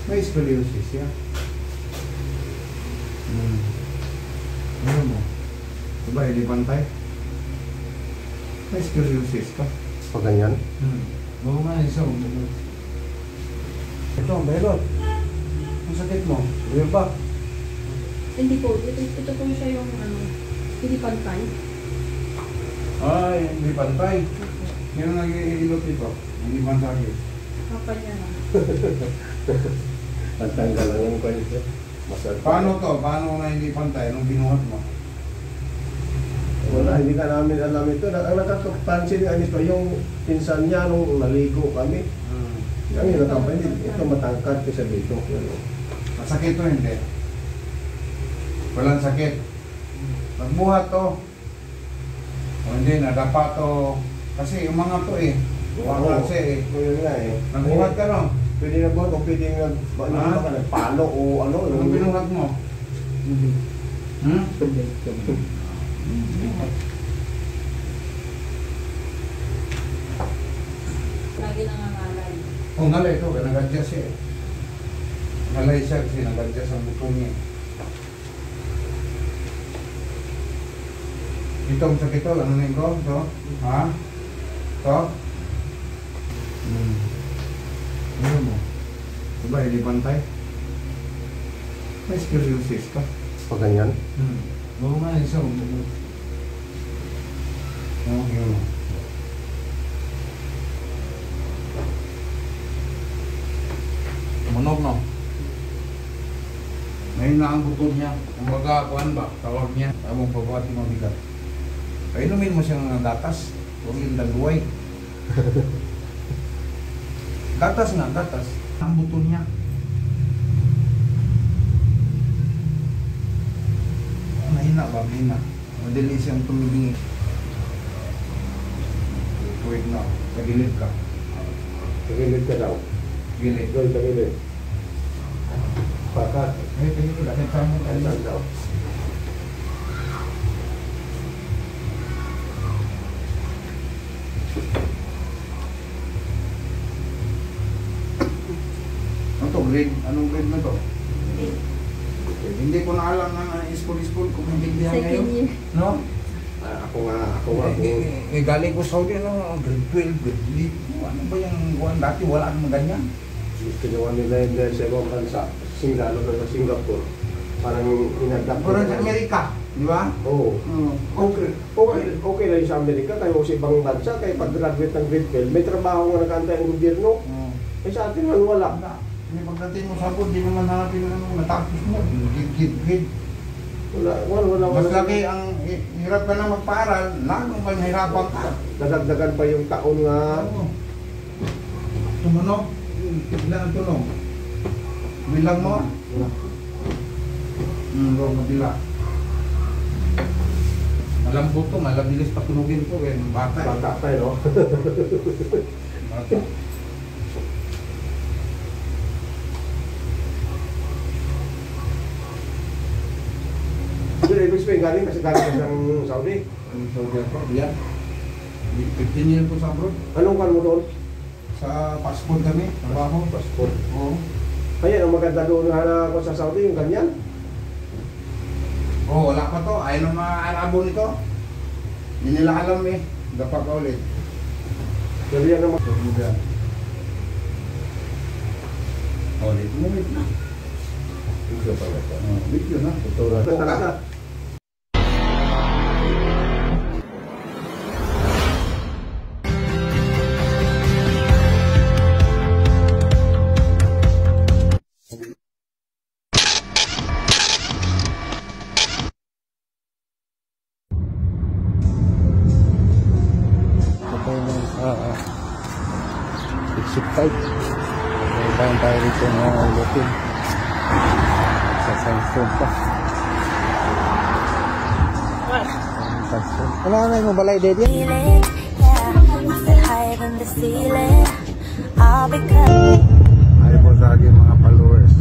May scoliosis yan. Ano mo? Diba, hindi pantay? May scoliosis ka. Pag ganyan? Oo nga, isa. Ito, belot. Ang sakit mo? Ano ba? Hindi po. Ito po siya yung hindi pantay. Ay, hindi pantay. Yan ang nag-iilot ito. Hindi pantay. Kapal niya na. Pagtanggal lang yung kwento. Paano to? Paano na hindi pantay? Anong binuhat mo? Wala, hindi ka namin alam ito. Ang nakakapansin nga nito, yung pinsan niya nung naligo kami. Ang nakapansin, ito matangkad kasi dito. Masakit to hindi? Walang sakit. Nagbuhat to. O hindi, nadapa to. Kasi yung mga to eh. Kasi eh. Yun nga eh. Nagbuhat ka no? Pwede na ba kung pwede nagpalo o ano? Anong binuhat mo? Lagi nangangalay. Oh, ngalay ito. Nag-adjust siya eh. Ngalay siya kasi nag-adjust ang buto niya. Ito ang sakit to. Ano na ko? Ito? Ha? Ito? Ano mo? Diba, hindi pantay? May scoliosis ka. Pag ganyan? Oo nga, isa. Oo, yun. Munog, no? Ngayon na ang buto niya. Kung magakuan ba, tawag niya. Among pabati mabigat. Painumin mo siyang gatas. Huwag yung daluway. Gatas nga, gatas. Ang buto niya. Mahina ba? Mahina. Madali siyang tumibingi. Wait na. Tagilid ka. Tagilid ka daw. Gilid. Doon, tagilid. Pakat. Ay, tagilid. Akin sa mo. Ayan daw. Ano to? Grade? Anong grade na to? Hindi ko na alam na school kung hindi ngayon. Year. No? Ako nga. Galing ko Saudi, no? Grade 12, grade 8. Ano ba yung buwan dati? Wala namang ganyan. Ginawa nila yung dahil sa ibang bansa. Sa Singapore. Parang inadapt. Pero sa Amerika, di ba? Oo. Okay na yung sa Amerika. Kayo sa ibang bansa, kayo pag-graduate ng grade 12, may trabaho nga nagkantay ang gobyerno. Eh sa atin man wala. May pagdating mo sa abon, di naman hanapin na matapos mo. Gid. Wala. Mas lagi ang hirap ka na magpaaral, lalong manghirapan ka. Nadagdagan pa yung taon nga. Tumunog? Ilan ang tunog? Bilang mo? Mabila. Malambot to, malabilis patunugin ko eh. Bata pa no? Bata. Doon ibig sabihin galing kasi galing ka ng Saudi. Saudi ako, yan. 15 years po sa abroad. Anong kan mo doon? Sa passport kami, trabaho. Passport. Oo. Kaya ang maganda doon na ako sa Saudi, yung ganyan. Oh, wala pa to. Ayaw ng mga Arabo nito. Hindi nila alam eh. Dapat ka ulit. Pero yan naman. Ulit mo, ulit na. Video pala ito. Video na. Ito na. Exit 5. May tayong tayo rito na ulitin sa Sunstone pa. Ano na yung balay, Daddy? Ay po sa aking mga followers.